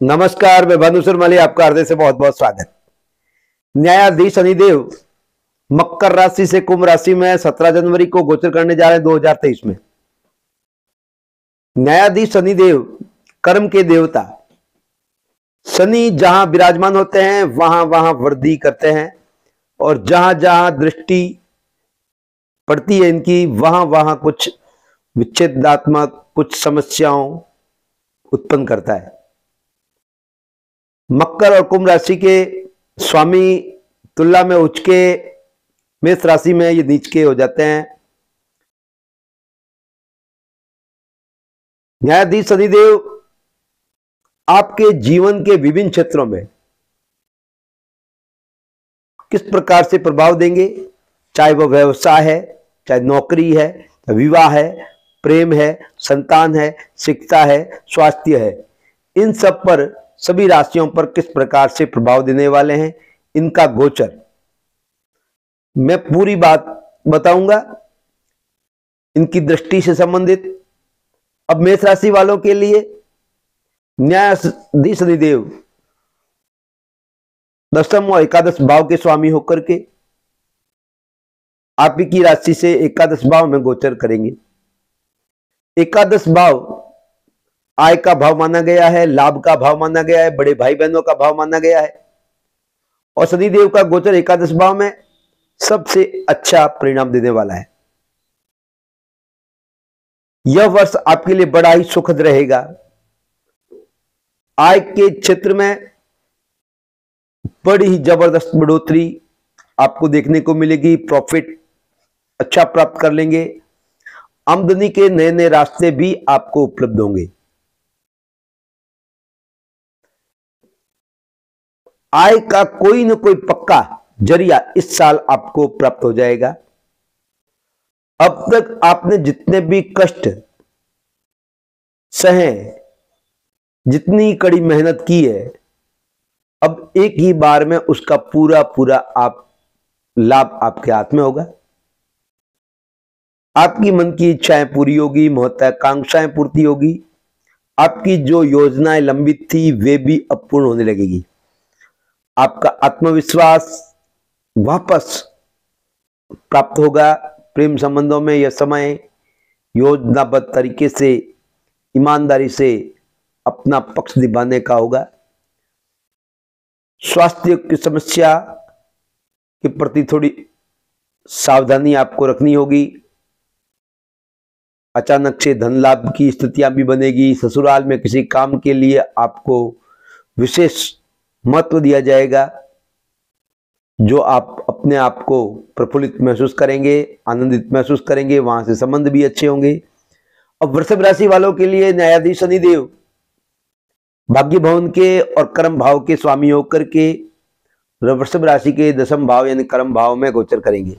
नमस्कार, मैं भानु शर्मा, आपका हृदय से बहुत बहुत स्वागत। न्यायाधीश शनिदेव मकर राशि से कुंभ राशि में 17 जनवरी को गोचर करने जा रहे हैं 2023 में। न्यायाधीश शनिदेव कर्म के देवता शनि जहां विराजमान होते हैं वहां वहां वृद्धि करते हैं, और जहां जहां दृष्टि पड़ती है इनकी वहां वहां कुछ विच्छेदात्मक कुछ समस्याओं उत्पन्न करता है। मकर और कुंभ राशि के स्वामी तुला में उच्च के मेष राशि में ये नीच के हो जाते हैं। न्यायाधीश शनिदेव आपके जीवन के विभिन्न क्षेत्रों में किस प्रकार से प्रभाव देंगे, चाहे वह व्यवसाय है, चाहे नौकरी है, चाहे विवाह है, प्रेम है, संतान है, शिक्षा है, स्वास्थ्य है, इन सब पर सभी राशियों पर किस प्रकार से प्रभाव देने वाले हैं इनका गोचर मैं पूरी बात बताऊंगा, इनकी दृष्टि से संबंधित। अब मेष राशि वालों के लिए न्यायाधीश शनिदेव दशम और एकादश भाव के स्वामी होकर के आप ही की राशि से एकादश भाव में गोचर करेंगे। एकादश भाव आय का भाव माना गया है, लाभ का भाव माना गया है, बड़े भाई बहनों का भाव माना गया है, और शनिदेव का गोचर एकादश भाव में सबसे अच्छा परिणाम देने वाला है। यह वर्ष आपके लिए बड़ा ही सुखद रहेगा। आय के क्षेत्र में बड़ी ही जबरदस्त बढ़ोतरी आपको देखने को मिलेगी। प्रॉफिट अच्छा प्राप्त कर लेंगे। आमदनी के नए नए रास्ते भी आपको उपलब्ध होंगे। आय का कोई न कोई पक्का जरिया इस साल आपको प्राप्त हो जाएगा। अब तक आपने जितने भी कष्ट सहे, जितनी कड़ी मेहनत की है, अब एक ही बार में उसका पूरा पूरा लाभ आपके हाथ में होगा। आपकी मन की इच्छाएं पूरी होगी, महत्वाकांक्षाएं पूर्ति होगी। आपकी जो योजनाएं लंबित थी वे भी अब पूर्ण होने लगेगी। आपका आत्मविश्वास वापस प्राप्त होगा। प्रेम संबंधों में यह समय योजनाबद्ध तरीके से ईमानदारी से अपना पक्ष निभाने का होगा। स्वास्थ्य की समस्या के प्रति थोड़ी सावधानी आपको रखनी होगी। अचानक से धन लाभ की स्थितियां भी बनेगी। ससुराल में किसी काम के लिए आपको विशेष महत्व दिया जाएगा, जो आप अपने आप को प्रफुल्लित महसूस करेंगे, आनंदित महसूस करेंगे। वहां से संबंध भी अच्छे होंगे। अब वृषभ राशि वालों के लिए न्यायाधीश शनिदेव भाग्य भवन के और कर्म भाव के स्वामी होकर के वृषभ राशि के दशम भाव यानी कर्म भाव में गोचर करेंगे,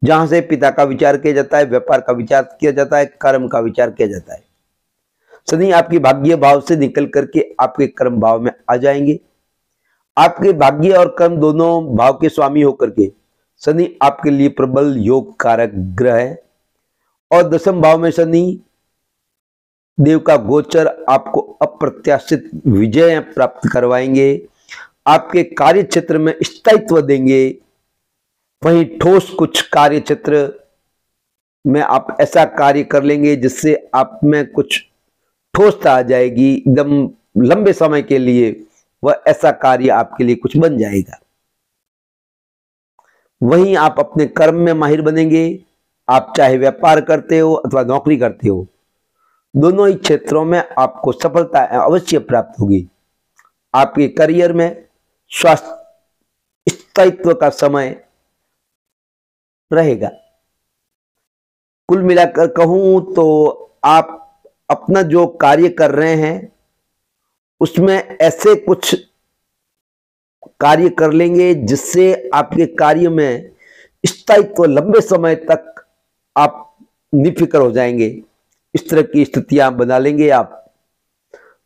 जहां से पिता का विचार किया जाता है, व्यापार का विचार किया जाता है, कर्म का विचार किया जाता है। शनि आपकी भाग्य भाव से निकल करके आपके कर्म भाव में आ जाएंगे। आपके भाग्य और कर्म दोनों भाव के स्वामी होकर के शनि आपके लिए प्रबल योग कारक ग्रह है, और दशम भाव में शनि देव का गोचर आपको अप्रत्याशित विजय प्राप्त करवाएंगे। आपके कार्य क्षेत्र में स्थायित्व देंगे। वहीं ठोस कुछ कार्य क्षेत्र में आप ऐसा कार्य कर लेंगे जिससे आप में कुछ ठोसता आ जाएगी। एकदम लंबे समय के लिए वह ऐसा कार्य आपके लिए कुछ बन जाएगा। वहीं आप अपने कर्म में माहिर बनेंगे। आप चाहे व्यापार करते हो अथवा नौकरी करते हो, दोनों ही क्षेत्रों में आपको सफलता अवश्य प्राप्त होगी। आपके करियर में स्वास्थ्य स्थायित्व का समय रहेगा। कुल मिलाकर कहूं तो आप अपना जो कार्य कर रहे हैं उसमें ऐसे कुछ कार्य कर लेंगे जिससे आपके कार्य में स्थायित्व लंबे समय तक आप निफिक्र हो जाएंगे। इस तरह की स्थितियां बना लेंगे आप।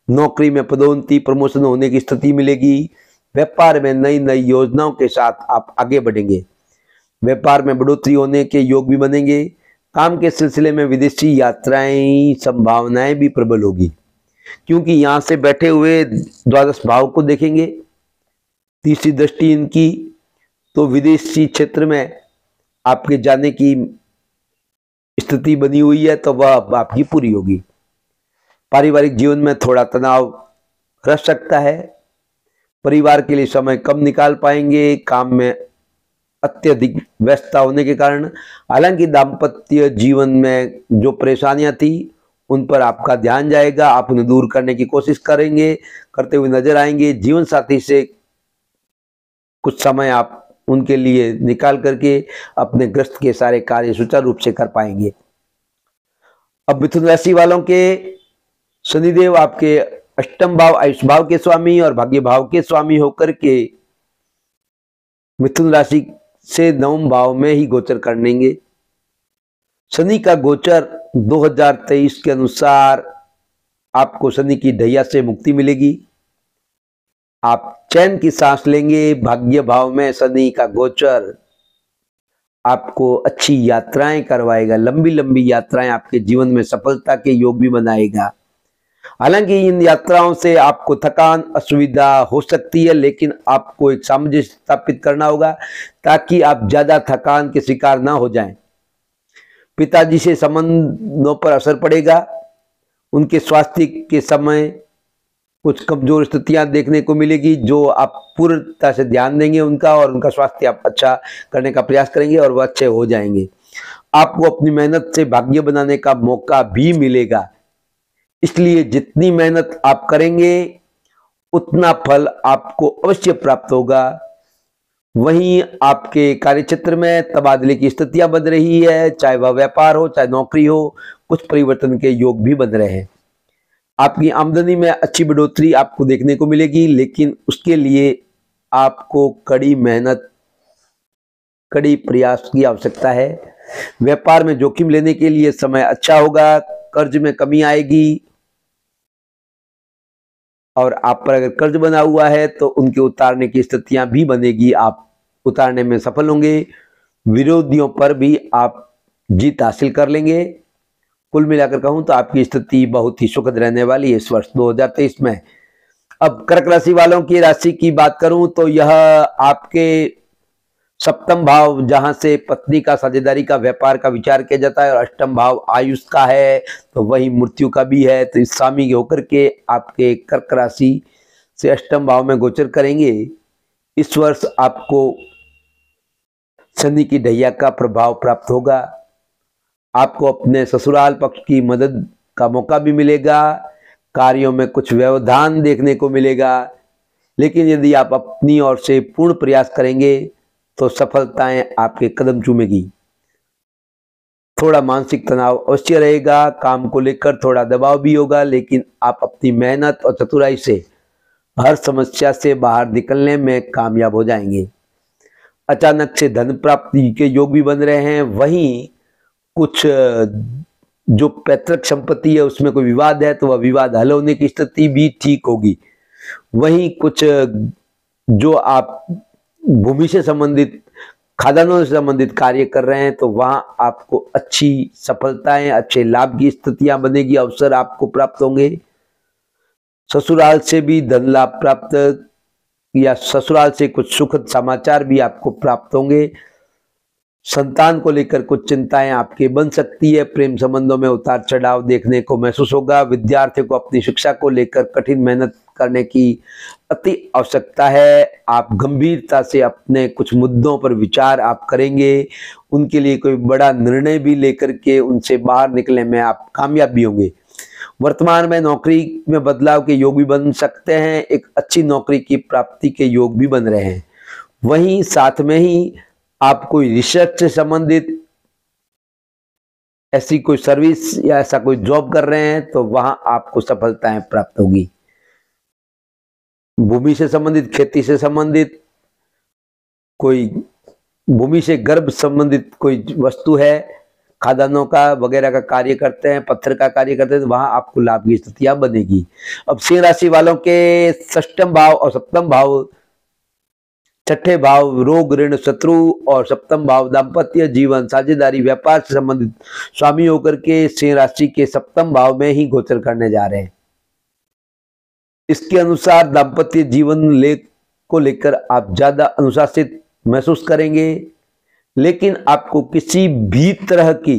नौकरी में पदोन्नति प्रमोशन होने की स्थिति मिलेगी। व्यापार में नई नई योजनाओं के साथ आप आगे बढ़ेंगे। व्यापार में बढ़ोतरी होने के योग भी बनेंगे। काम के सिलसिले में विदेशी यात्राएं संभावनाएं भी प्रबल होगी। क्योंकि यहां से बैठे हुए द्वादश भाव को देखेंगे, तीसरी दृष्टि इनकी, तो विदेशी क्षेत्र में आपके जाने की स्थिति बनी हुई है, तो वह आपकी पूरी होगी। पारिवारिक जीवन में थोड़ा तनाव रह सकता है, परिवार के लिए समय कम निकाल पाएंगे, काम में अत्यधिक व्यस्तता होने के कारण। हालांकि दाम्पत्य जीवन में जो परेशानियां थी उन पर आपका ध्यान जाएगा, आप उन्हें दूर करने की कोशिश करेंगे, करते हुए नजर आएंगे। जीवन साथी से कुछ समय आप उनके लिए निकाल करके अपने ग्रस्त के सारे कार्य सुचारू रूप से कर पाएंगे। अब मिथुन राशि वालों के शनिदेव आपके अष्टम भाव आयुष भाव के स्वामी और भाग्य भाव के स्वामी होकर के मिथुन राशि से नवम भाव में ही गोचर करेंगे। शनि का गोचर 2023 के अनुसार आपको शनि की ढैया से मुक्ति मिलेगी, आप चैन की सांस लेंगे। भाग्य भाव में शनि का गोचर आपको अच्छी यात्राएं करवाएगा, लंबी लंबी यात्राएं आपके जीवन में सफलता के योग भी बनाएगा। हालांकि इन यात्राओं से आपको थकान असुविधा हो सकती है, लेकिन आपको एक सामंजस्य स्थापित करना होगा ताकि आप ज्यादा थकान के शिकार ना हो जाएं। पिताजी से संबंधों पर असर पड़ेगा, उनके स्वास्थ्य के समय कुछ कमजोर स्थितियां देखने को मिलेगी, जो आप पूर्णतः से ध्यान देंगे उनका, और उनका स्वास्थ्य आप अच्छा करने का प्रयास करेंगे और वह अच्छे हो जाएंगे। आपको अपनी मेहनत से भाग्य बनाने का मौका भी मिलेगा, इसलिए जितनी मेहनत आप करेंगे उतना फल आपको अवश्य प्राप्त होगा। वहीं आपके कार्यक्षेत्र में तबादले की स्थितियां बन रही है, चाहे वह व्यापार हो चाहे नौकरी हो, कुछ परिवर्तन के योग भी बन रहे हैं। आपकी आमदनी में अच्छी बढ़ोतरी आपको देखने को मिलेगी, लेकिन उसके लिए आपको कड़ी मेहनत कड़ी प्रयास की आवश्यकता है। व्यापार में जोखिम लेने के लिए समय अच्छा होगा, कर्ज में कमी आएगी, और आप पर अगर कर्ज बना हुआ है तो उनके उतारने की स्थितियां भी बनेगी, आप उतारने में सफल होंगे। विरोधियों पर भी आप जीत हासिल कर लेंगे। कुल मिलाकर कहूं तो आपकी स्थिति बहुत ही सुखद रहने वाली है इस वर्ष 2023 में। अब कर्क राशि वालों की राशि की बात करूं तो यह आपके सप्तम भाव, जहां से पत्नी का साझेदारी का व्यापार का विचार किया जाता है, और अष्टम भाव आयुष का है, तो वही मृत्यु का भी है। तो इस स्वामी के होकर के आपके कर्क राशि से अष्टम भाव में गोचर करेंगे। इस वर्ष आपको शनि की ढैया का प्रभाव प्राप्त होगा, आपको अपने ससुराल पक्ष की मदद का मौका भी मिलेगा, कार्यों में कुछ व्यवधान देखने को मिलेगा, लेकिन यदि आप अपनी ओर से पूर्ण प्रयास करेंगे तो सफलताएं आपके कदम चूमेगी। थोड़ा मानसिक तनाव अवश्य रहेगा, काम को लेकर थोड़ा दबाव भी होगा, लेकिन आप अपनी मेहनत और चतुराई से हर समस्या से बाहर निकलने में कामयाब हो जाएंगे। अचानक से धन प्राप्ति के योग भी बन रहे हैं। वहीं कुछ जो पैतृक संपत्ति है उसमें कोई विवाद है तो वह विवाद हल होने की स्थिति भी ठीक होगी। वहीं कुछ जो आप भूमि से संबंधित, खादानों से संबंधित कार्य कर रहे हैं तो वहां आपको अच्छी सफलताएं, अच्छे लाभ की स्थितियां बनेगी, अवसर आपको प्राप्त होंगे। ससुराल से भी धन लाभ प्राप्त या ससुराल से कुछ सुखद समाचार भी आपको प्राप्त होंगे। संतान को लेकर कुछ चिंताएं आपके बन सकती है, प्रेम संबंधों में उतार चढ़ाव देखने को महसूस होगा। विद्यार्थियों को अपनी शिक्षा को लेकर कठिन मेहनत करने की अति आवश्यकता है। आप गंभीरता से अपने कुछ मुद्दों पर विचार आप करेंगे, उनके लिए कोई बड़ा निर्णय भी लेकर के उनसे बाहर निकलने में आप कामयाब भी होंगे। वर्तमान में नौकरी में बदलाव के योग भी बन सकते हैं, एक अच्छी नौकरी की प्राप्ति के योग भी बन रहे हैं। वहीं साथ में ही आप कोई रिसर्च से संबंधित ऐसी कोई सर्विस या ऐसा कोई जॉब कर रहे हैं तो वहां आपको सफलताएं प्राप्त होगी। भूमि से संबंधित, खेती से संबंधित, कोई भूमि से गर्भ संबंधित कोई वस्तु है, खादानों का वगैरह का कार्य करते हैं, पत्थर का कार्य करते हैं, तो वहां आपको लाभ की स्थितियां बनेगी। अब सिंह राशि वालों के षष्ठम भाव और सप्तम भाव, छठे भाव रोग ऋण शत्रु और सप्तम भाव दाम्पत्य जीवन साझेदारी व्यापार से संबंधित स्वामी होकर के सिंह राशि के सप्तम भाव में ही गोचर करने जा रहे हैं। इसके अनुसार दाम्पत्य जीवन को लेकर आप ज्यादा अनुशासित महसूस करेंगे, लेकिन आपको किसी भी तरह की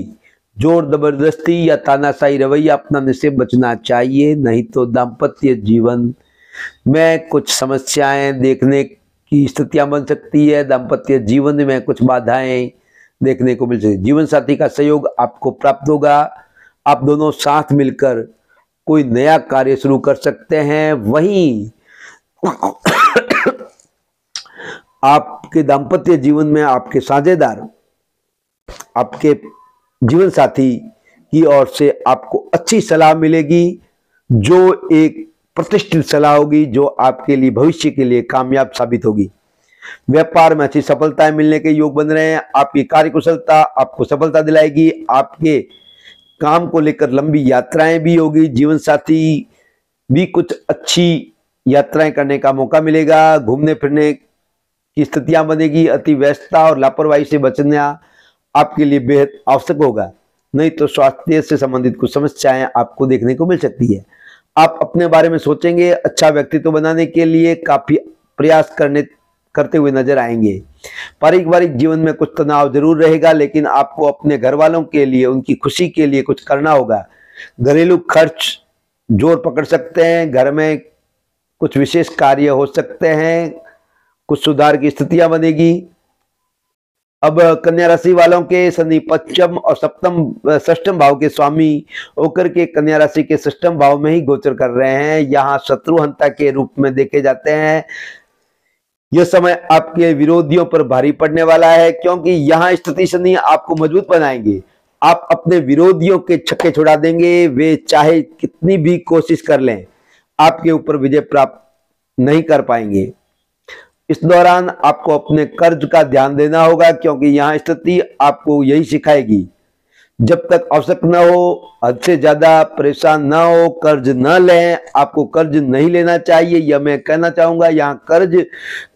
जोर जबरदस्ती या तानाशाही रवैया अपनाने से बचना चाहिए, नहीं तो दाम्पत्य जीवन में कुछ समस्याएं देखने की स्थितियां बन सकती है। दाम्पत्य जीवन में कुछ बाधाएं देखने को मिल सकती है। जीवन साथी का सहयोग आपको प्राप्त होगा। आप दोनों साथ मिलकर कोई नया कार्य शुरू कर सकते हैं। वहीं आपके दाम्पत्य जीवन में आपके साझेदार, आपके जीवन साथी की ओर से आपको अच्छी सलाह मिलेगी, जो एक प्रतिष्ठित सलाह होगी, जो आपके लिए भविष्य के लिए कामयाब साबित होगी। व्यापार में अच्छी सफलताएं मिलने के योग बन रहे हैं। आपकी कार्यकुशलता आपको सफलता दिलाएगी। आपके काम को लेकर लंबी यात्राएं भी होगी। जीवन साथी भी कुछ अच्छी यात्राएं करने का मौका मिलेगा। घूमने फिरने की स्थितियां बनेगी। अति व्यस्तता और लापरवाही से बचना आपके लिए बेहद आवश्यक होगा, नहीं तो स्वास्थ्य से संबंधित कुछ समस्याएं आपको देखने को मिल सकती है। आप अपने बारे में सोचेंगे। अच्छा व्यक्तित्व बनाने के लिए काफी प्रयास करते हुए नजर आएंगे। पारिवारिक जीवन में कुछ तनाव जरूर रहेगा, लेकिन आपको अपने घर वालों के लिए, उनकी खुशी के लिए कुछ करना होगा। घरेलू खर्च जोर पकड़ सकते हैं। घर में कुछ विशेष कार्य हो सकते हैं। कुछ सुधार की स्थितियां बनेगी। अब कन्या राशि वालों के शनि पंचम और षष्ठम भाव के स्वामी होकर के कन्या राशि के षष्ठम भाव में ही गोचर कर रहे हैं। यहाँ शत्रुहंता के रूप में देखे जाते हैं। यह समय आपके विरोधियों पर भारी पड़ने वाला है, क्योंकि यहाँ स्थिति शनि आपको मजबूत बनाएंगे। आप अपने विरोधियों के छक्के छुड़ा देंगे। वे चाहे कितनी भी कोशिश कर लें, आपके ऊपर विजय प्राप्त नहीं कर पाएंगे। इस दौरान आपको अपने कर्ज का ध्यान देना होगा, क्योंकि यहाँ स्थिति आपको यही सिखाएगी। जब तक आवश्यक न हो, हद से ज्यादा परेशान न हो, कर्ज न लें। आपको कर्ज नहीं लेना चाहिए, यह मैं कहना चाहूंगा। यहाँ कर्ज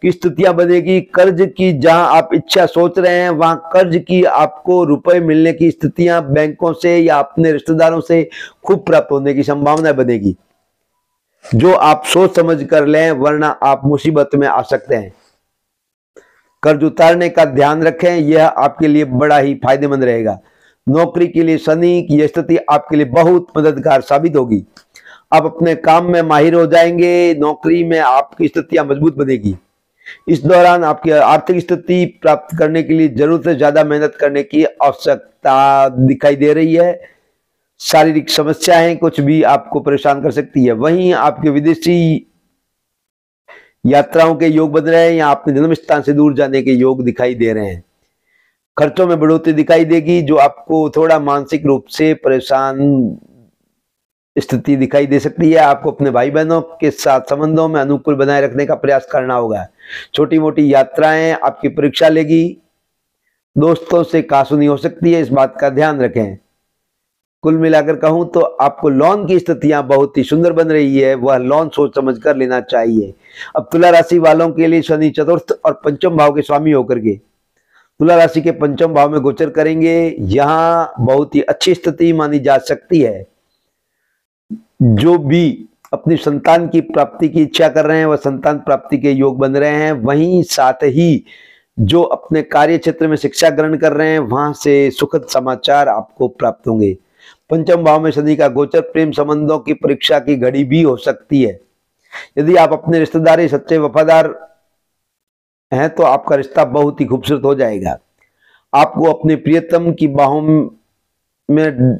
की स्थितियां बनेगी। कर्ज की जहां आप इच्छा सोच रहे हैं, वहां कर्ज की आपको रुपए मिलने की स्थितियां बैंकों से या अपने रिश्तेदारों से खूब प्राप्त होने की संभावना बनेगी, जो आप सोच समझ कर लें, वरना आप मुसीबत में आ सकते हैं। कर्ज उतारने का ध्यान रखें, यह आपके लिए बड़ा ही फायदेमंद रहेगा। नौकरी के लिए शनि की यह स्थिति आपके लिए बहुत मददगार साबित होगी। आप अपने काम में माहिर हो जाएंगे। नौकरी में आपकी स्थितियां मजबूत बनेगी। इस दौरान आपकी आर्थिक स्थिति प्राप्त करने के लिए जरूरत से ज्यादा मेहनत करने की आवश्यकता दिखाई दे रही है। शारीरिक समस्याएं कुछ भी आपको परेशान कर सकती है। वहीं आपके विदेशी यात्राओं के योग बन रहे हैं या अपने जन्म स्थान से दूर जाने के योग दिखाई दे रहे हैं। खर्चों में बढ़ोतरी दिखाई देगी, जो आपको थोड़ा मानसिक रूप से परेशान स्थिति दिखाई दे सकती है। आपको अपने भाई बहनों के साथ संबंधों में अनुकूल बनाए रखने का प्रयास करना होगा। छोटी मोटी यात्राएं आपकी परीक्षा लेगी। दोस्तों से कासुनी हो सकती है, इस बात का ध्यान रखें। कुल मिलाकर कहूं तो आपको लोन की स्थितियां बहुत ही सुंदर बन रही है। वह लोन सोच समझ कर लेना चाहिए। अब तुला राशि वालों के लिए शनि चतुर्थ और पंचम भाव के स्वामी होकर के तुला राशि के पंचम भाव में गोचर करेंगे। यहां बहुत ही अच्छी स्थिति मानी जा सकती है। जो भी अपनी संतान की प्राप्ति की इच्छा कर रहे हैं, वह संतान प्राप्ति के योग बन रहे हैं। वहीं साथ ही जो अपने कार्य क्षेत्र में शिक्षा ग्रहण कर रहे हैं, वहां से सुखद समाचार आपको प्राप्त होंगे। पंचम भाव में शनि का गोचर प्रेम संबंधों की परीक्षा की घड़ी भी हो सकती है। यदि आप अपने रिश्तेदारी सच्चे वफादार हैं, तो आपका रिश्ता बहुत ही खूबसूरत हो जाएगा। आपको अपने प्रियतम की बाहों में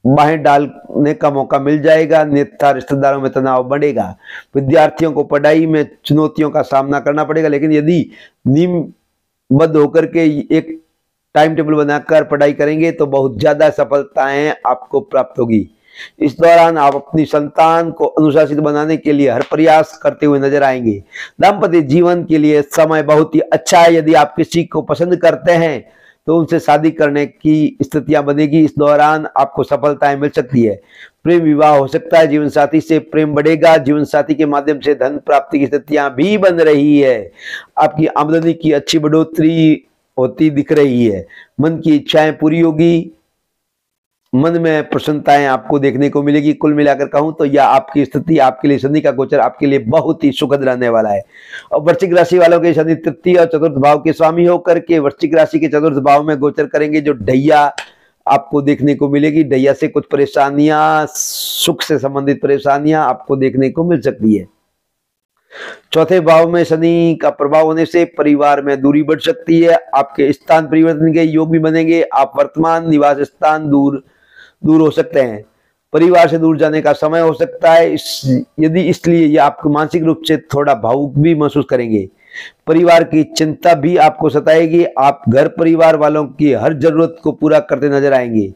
बाहें डालने का मौका मिल जाएगा, अन्यथा रिश्तेदारों में तनाव बढ़ेगा। विद्यार्थियों को पढ़ाई में चुनौतियों का सामना करना पड़ेगा, लेकिन यदि नियमबद्ध होकर के एक टाइम टेबल बनाकर पढ़ाई करेंगे तो बहुत ज्यादा सफलताएं आपको प्राप्त होगी। इस दौरान आप अपनी संतान को अनुशासित बनाने के लिए हर प्रयास करते हुए नजर आएंगे। दाम्पत्य जीवन के लिए समय बहुत ही अच्छा है। यदि आप किसी को पसंद करते हैं तो उनसे शादी करने की स्थितियां बनेगी। इस दौरान आपको सफलताएं मिल सकती है। प्रेम विवाह हो सकता है। जीवन साथी से प्रेम बढ़ेगा। जीवन साथी के माध्यम से धन प्राप्ति की स्थितियां भी बन रही है। आपकी आमदनी की अच्छी बढ़ोतरी होती दिख रही है। मन की इच्छाएं पूरी होगी। मन में प्रसन्नताएं आपको देखने को मिलेगी। कुल मिलाकर कहूं तो यह आपकी स्थिति, आपके लिए शनि का गोचर आपके लिए बहुत ही सुखद रहने वाला है। और वृश्चिक राशि वालों के शनि तृतीय और चतुर्थ भाव के स्वामी होकर के वृश्चिक राशि के चतुर्थ भाव में गोचर करेंगे। जो ढैया आपको देखने को मिलेगी, ढैया से कुछ परेशानियां, सुख से संबंधित परेशानियां आपको देखने को मिल सकती है। चौथे भाव में शनि का प्रभाव होने से परिवार में दूरी बढ़ सकती है। आपके स्थान परिवर्तन के योग भी बनेंगे। आप वर्तमान निवास स्थान दूर हो सकते हैं। परिवार से दूर जाने का समय हो सकता है। इसलिए ये आपको मानसिक रूप से थोड़ा भावुक भी महसूस करेंगे। परिवार की चिंता भी आपको सताएगी। आप घर परिवार वालों की हर जरूरत को पूरा करते नजर आएंगे।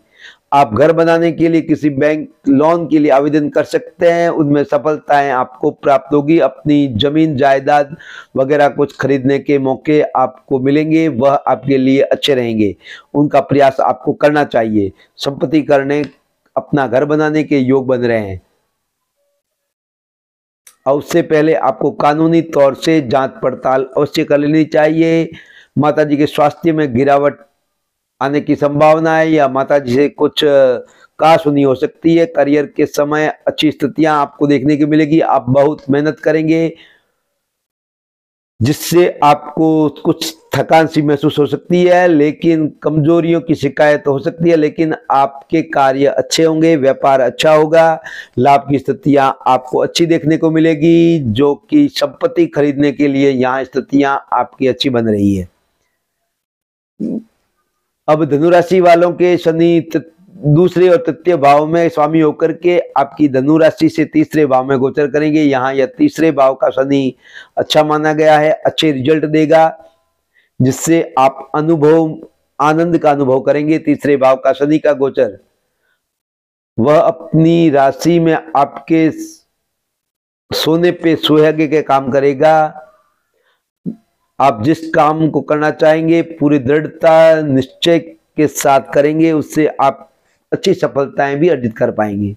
आप घर बनाने के लिए किसी बैंक लोन के लिए आवेदन कर सकते हैं, उनमें सफलताएं आपको प्राप्त होगी। अपनी जमीन जायदाद वगैरह कुछ खरीदने के मौके आपको मिलेंगे, वह आपके लिए अच्छे रहेंगे। उनका प्रयास आपको करना चाहिए। संपत्ति करने, अपना घर बनाने के योग बन रहे हैं। और उससे पहले आपको कानूनी तौर से जांच पड़ताल अवश्य कर लेनी चाहिए। माताजी के स्वास्थ्य में गिरावट आने की संभावना है, या माताजी से कुछ कहा-सुनी हो सकती है। करियर के समय अच्छी स्थितियां आपको देखने को मिलेगी। आप बहुत मेहनत करेंगे, जिससे आपको कुछ थकान सी महसूस हो सकती है, लेकिन कमजोरियों की शिकायत हो सकती है। लेकिन आपके कार्य अच्छे होंगे, व्यापार अच्छा होगा, लाभ की स्थितियां आपको अच्छी देखने को मिलेगी। जो कि संपत्ति खरीदने के लिए यहाँ स्थितियां आपकी अच्छी बन रही है। अब धनु राशि वालों के शनि दूसरे और तृतीय भाव में स्वामी होकर के आपकी धनु राशि से तीसरे भाव में गोचर करेंगे। यहाँ यह तीसरे भाव का शनि अच्छा माना गया है, अच्छे रिजल्ट देगा, जिससे आप आनंद का अनुभव करेंगे। तीसरे भाव का शनि का गोचर वह अपनी राशि में आपके सोने पे सुहागे के काम करेगा। आप जिस काम को करना चाहेंगे पूरी दृढ़ता निश्चय के साथ करेंगे, उससे आप अच्छी सफलताएं भी अर्जित कर पाएंगे।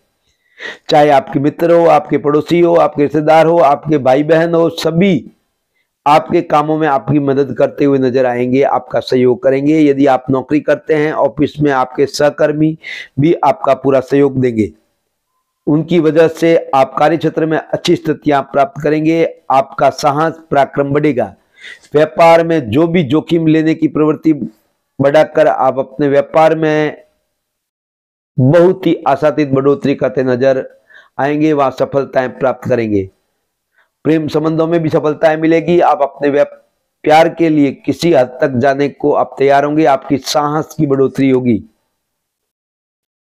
चाहे आपके मित्र हो, आपके पड़ोसी हो, आपके रिश्तेदार हो, आपके भाई बहन हो, सभी आपके कामों में आपकी मदद करते हुए नजर आएंगे, आपका सहयोग करेंगे। यदि आप नौकरी करते हैं, ऑफिस में आपके सहकर्मी भी आपका पूरा सहयोग देंगे। उनकी वजह से आप कार्य क्षेत्र में अच्छी स्थितियां प्राप्त करेंगे। आपका साहस पराक्रम बढ़ेगा। व्यापार में जो भी जोखिम लेने की प्रवृत्ति बढ़ाकर आप अपने व्यापार में बहुत ही आशातीत बढ़ोतरी करते नजर आएंगे, वहां सफलताएं प्राप्त करेंगे। प्रेम संबंधों में भी सफलताएं मिलेगी। आप अपने प्यार के लिए किसी हद तक जाने को आप तैयार होंगे। आपकी साहस की बढ़ोतरी होगी।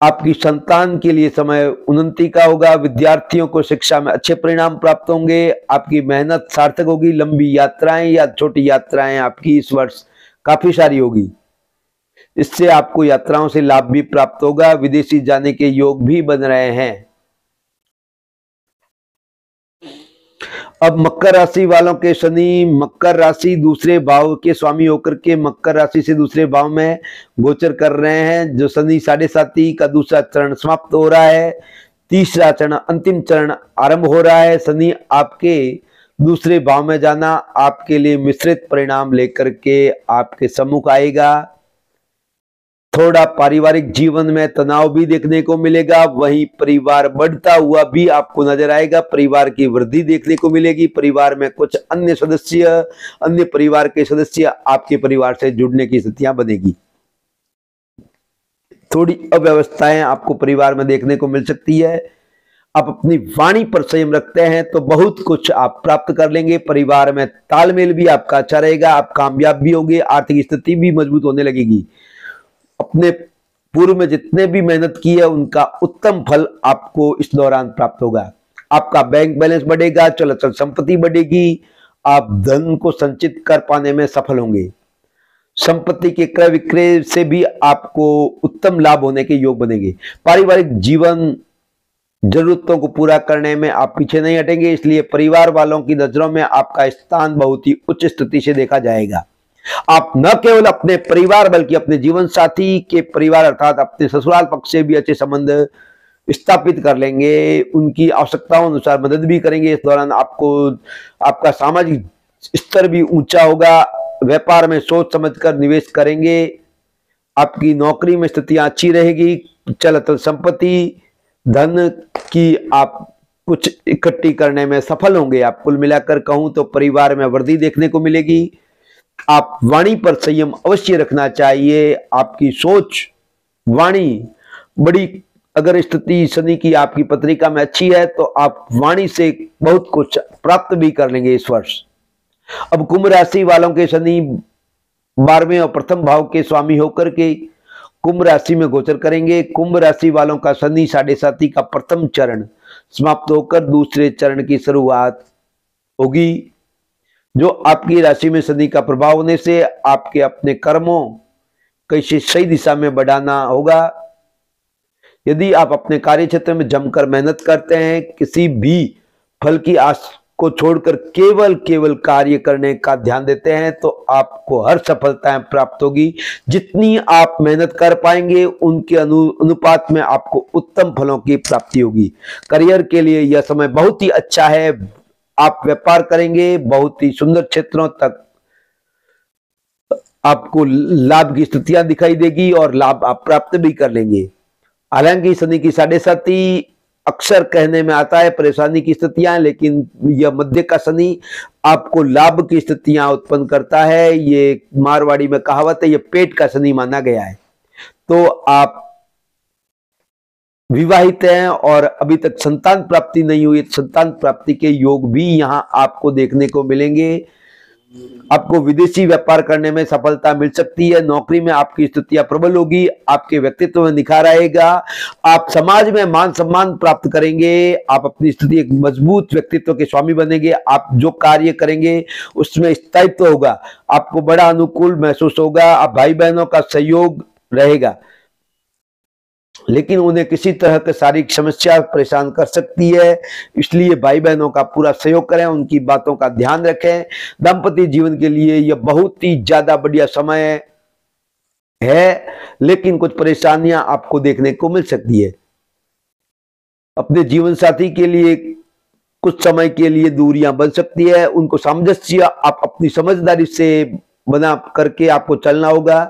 आपकी संतान के लिए समय उन्नति का होगा। विद्यार्थियों को शिक्षा में अच्छे परिणाम प्राप्त होंगे। आपकी मेहनत सार्थक होगी। लंबी यात्राएं या छोटी यात्राएं आपकी इस वर्ष काफी सारी होगी। इससे आपको यात्राओं से लाभ भी प्राप्त होगा। विदेशी जाने के योग भी बन रहे हैं। अब मकर राशि वालों के शनि मकर राशि दूसरे भाव के स्वामी होकर के मकर राशि से दूसरे भाव में गोचर कर रहे हैं। जो शनि 7.5 का दूसरा चरण समाप्त हो रहा है, तीसरा चरण अंतिम चरण आरंभ हो रहा है। शनि आपके दूसरे भाव में जाना आपके लिए मिश्रित परिणाम लेकर के आपके सम्मुख आएगा। थोड़ा पारिवारिक जीवन में तनाव भी देखने को मिलेगा। वहीं परिवार बढ़ता हुआ भी आपको नजर आएगा। परिवार की वृद्धि देखने को मिलेगी। परिवार में कुछ अन्य परिवार के सदस्य आपके परिवार से जुड़ने की स्थितियां बनेगी। थोड़ी अव्यवस्थाएं आपको परिवार में देखने को मिल सकती है। आप अपनी वाणी पर संयम रखते हैं तो बहुत कुछ आप प्राप्त कर लेंगे। परिवार में तालमेल भी आपका अच्छा रहेगा। आप कामयाब भी होंगे। आर्थिक स्थिति भी मजबूत होने लगेगी। अपने पूर्व में जितने भी मेहनत की है उनका उत्तम फल आपको इस दौरान प्राप्त होगा। आपका बैंक बैलेंस बढ़ेगा। चल अचल संपत्ति बढ़ेगी। आप धन को संचित कर पाने में सफल होंगे। संपत्ति के क्रय विक्रय से भी आपको उत्तम लाभ होने के योग बनेंगे। पारिवारिक जीवन जरूरतों को पूरा करने में आप पीछे नहीं हटेंगे। इसलिए परिवार वालों की नजरों में आपका स्थान बहुत ही उच्च स्थिति से देखा जाएगा। आप न केवल अपने परिवार बल्कि अपने जीवन साथी के परिवार अर्थात अपने ससुराल पक्ष से भी अच्छे संबंध स्थापित कर लेंगे। उनकी आवश्यकताओं अनुसार मदद भी करेंगे। इस दौरान आपका सामाजिक स्तर भी ऊंचा होगा। व्यापार में सोच समझकर निवेश करेंगे। आपकी नौकरी में स्थितियां अच्छी रहेगी। चल अचल संपत्ति, धन की आप कुछ इकट्ठी करने में सफल होंगे। आप कुल मिलाकर कहूं तो परिवार में वृद्धि देखने को मिलेगी। आप वाणी पर संयम अवश्य रखना चाहिए। आपकी सोच, वाणी बड़ी, अगर स्थिति शनि की आपकी पत्रिका में अच्छी है तो आप वाणी से बहुत कुछ प्राप्त भी कर लेंगे इस वर्ष। अब कुंभ राशि वालों के शनि 12वें और प्रथम भाव के स्वामी होकर के कुंभ राशि में गोचर करेंगे। कुंभ राशि वालों का शनि 7.5 का प्रथम चरण समाप्त होकर दूसरे चरण की शुरुआत होगी। जो आपकी राशि में शनि का प्रभाव होने से आपके अपने कर्मों कैसे सही दिशा में बढ़ाना होगा। यदि आप अपने कार्य क्षेत्र में जमकर मेहनत करते हैं, किसी भी फल की आस को छोड़कर केवल कार्य करने का ध्यान देते हैं तो आपको हर सफलताएं प्राप्त होगी। जितनी आप मेहनत कर पाएंगे उनके अनुपात में आपको उत्तम फलों की प्राप्ति होगी। करियर के लिए यह समय बहुत ही अच्छा है। आप व्यापार करेंगे, बहुत ही सुंदर क्षेत्रों तक आपको लाभ की स्थितियां दिखाई देगी और लाभ आप प्राप्त भी कर लेंगे। हालांकि शनि की 7.5 अक्सर कहने में आता है परेशानी की स्थितियां, लेकिन यह मध्य का शनि आपको लाभ की स्थितियां उत्पन्न करता है। ये मारवाड़ी में कहावत है, ये पेट का शनि माना गया है। तो आप विवाहित हैं और अभी तक संतान प्राप्ति नहीं हुई, संतान प्राप्ति के योग भी यहां आपको देखने को मिलेंगे। आपको विदेशी व्यापार करने में सफलता मिल सकती है। नौकरी में आपकी स्थितियां प्रबल होगी। आपके व्यक्तित्व में निखार आएगा। आप समाज में मान सम्मान प्राप्त करेंगे। आप अपनी स्थिति एक मजबूत व्यक्तित्व के स्वामी बनेंगे। आप जो कार्य करेंगे उसमें स्थायित्व होगा। आपको बड़ा अनुकूल महसूस होगा। आप भाई बहनों का सहयोग रहेगा, लेकिन उन्हें किसी तरह की शारीरिक समस्या परेशान कर सकती है, इसलिए भाई बहनों का पूरा सहयोग करें, उनकी बातों का ध्यान रखें। दाम्पत्य जीवन के लिए यह बहुत ही ज्यादा बढ़िया समय है, लेकिन कुछ परेशानियां आपको देखने को मिल सकती है। अपने जीवन साथी के लिए कुछ समय के लिए दूरियां बन सकती है। उनको सामंजस्य आप अपनी समझदारी से बना करके आपको चलना होगा,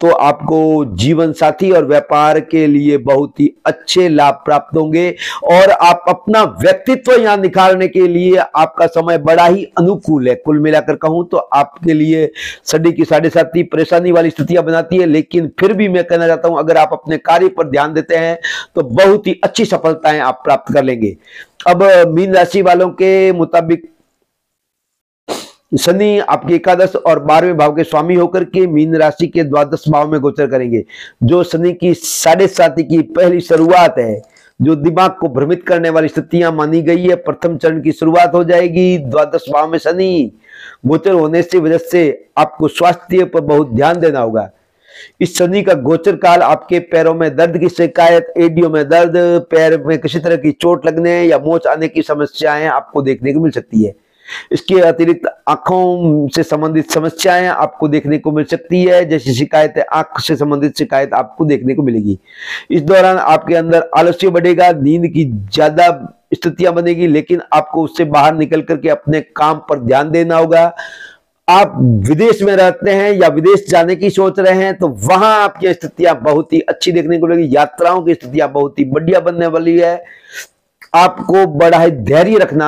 तो आपको जीवन साथी और व्यापार के लिए बहुत ही अच्छे लाभ प्राप्त होंगे। और आप अपना व्यक्तित्व यहां निखारने के लिए आपका समय बड़ा ही अनुकूल है। कुल मिलाकर कहूं तो आपके लिए शनि की 7.5 परेशानी वाली स्थितियां बनाती है, लेकिन फिर भी मैं कहना चाहता हूं अगर आप अपने कार्य पर ध्यान देते हैं तो बहुत ही अच्छी सफलताएं आप प्राप्त कर लेंगे। अब मीन राशि वालों के मुताबिक शनि आपके 11 और 12वें भाव के स्वामी होकर के मीन राशि के द्वादश भाव में गोचर करेंगे। जो शनि की 7.5 की पहली शुरुआत है, जो दिमाग को भ्रमित करने वाली स्थितियां मानी गई है, प्रथम चरण की शुरुआत हो जाएगी। द्वादश भाव में शनि गोचर होने से वजह से आपको स्वास्थ्य पर बहुत ध्यान देना होगा। इस शनि का गोचर काल आपके पैरों में दर्द की शिकायत, एडियो में दर्द, पैर में किसी तरह की चोट लगने या मोच आने की समस्याएं आपको देखने को मिल सकती है। इसके अतिरिक्त आंखों से संबंधित समस्याएं आपको देखने को मिल सकती है, जैसी शिकायत आंख से संबंधित शिकायत आपको देखने को मिलेगी। इस दौरान आपके अंदर आलस्य बढ़ेगा, नींद की ज्यादा स्थितियां बनेगी, लेकिन आपको उससे बाहर निकल करके अपने काम पर ध्यान देना होगा। आप विदेश में रहते हैं या विदेश जाने की सोच रहे हैं तो वहां आपकी स्थितियां बहुत ही अच्छी देखने को मिलेगी। यात्राओं की स्थितियां बहुत ही बढ़िया बनने वाली है। आपको बड़ा ही धैर्य रखना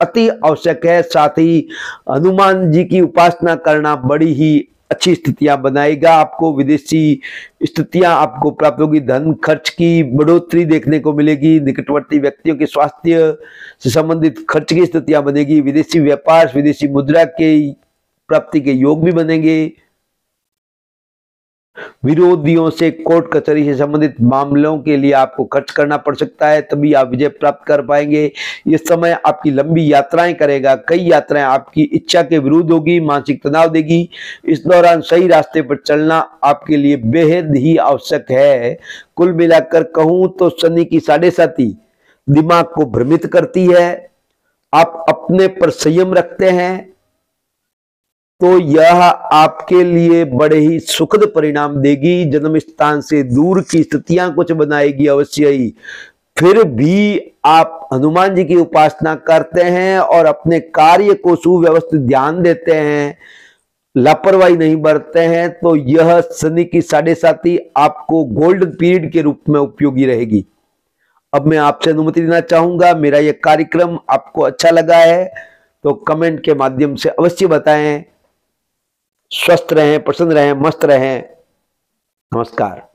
अति आवश्यक है। साथ ही हनुमान जी की उपासना करना बड़ी ही अच्छी स्थितियां बनाएगा। आपको विदेशी स्थितियां आपको प्राप्त होगी। धन खर्च की बढ़ोतरी देखने को मिलेगी। निकटवर्ती व्यक्तियों के स्वास्थ्य से संबंधित खर्च की स्थितियां बनेगी। विदेशी व्यापार, विदेशी मुद्रा के प्राप्ति के योग भी बनेंगे। विरोधियों से कोर्ट कचहरी से संबंधित मामलों के लिए आपको खर्च करना पड़ सकता है, तभी आप विजय प्राप्त कर पाएंगे। इस समय आपकी लंबी यात्राएं करेगा। कई यात्राएं आपकी इच्छा के विरुद्ध होगी, मानसिक तनाव देगी। इस दौरान सही रास्ते पर चलना आपके लिए बेहद ही आवश्यक है। कुल मिलाकर कहूं तो शनि की 7.5 दिमाग को भ्रमित करती है। आप अपने पर संयम रखते हैं तो यह आपके लिए बड़े ही सुखद परिणाम देगी। जन्म स्थान से दूर की स्थितियां कुछ बनाएगी अवश्य ही, फिर भी आप हनुमान जी की उपासना करते हैं और अपने कार्य को सुव्यवस्थित ध्यान देते हैं, लापरवाही नहीं बरतते हैं तो यह शनि की 7.5 आपको गोल्डन पीरियड के रूप में उपयोगी रहेगी। अब मैं आपसे अनुमति लेना चाहूंगा। मेरा यह कार्यक्रम आपको अच्छा लगा है तो कमेंट के माध्यम से अवश्य बताएं। स्वस्थ रहें, प्रसन्न रहें, मस्त रहें। नमस्कार।